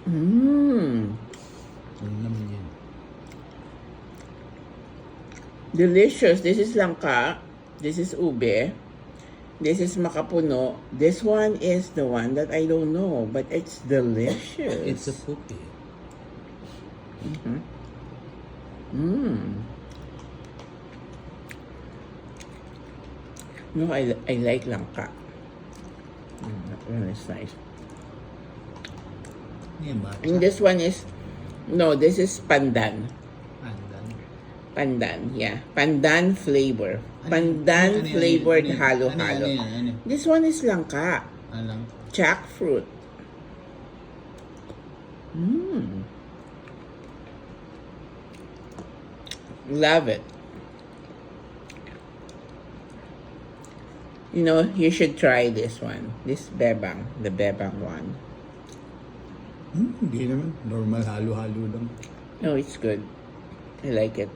Mmm. Ano naman yan? Delicious. This is langka. This is ube. This is makapuno. This one is the one that I don't know, but it's delicious. It's a puppy. Mm-hmm. Mmm. No, I like langka. That one is nice. Yeah, And this one is, no, this is pandan. Pandan. Pandan, yeah. Pandan flavor. Ano Pandan yun? flavored Ano yun? halo-halo. Ano? This one is langka. Alang. Jackfruit. Mmm. Love it. You know, you should try this one. This bebang. The bebang one. Hindi naman. Normal halo-halo lang. No, it's good. I like it.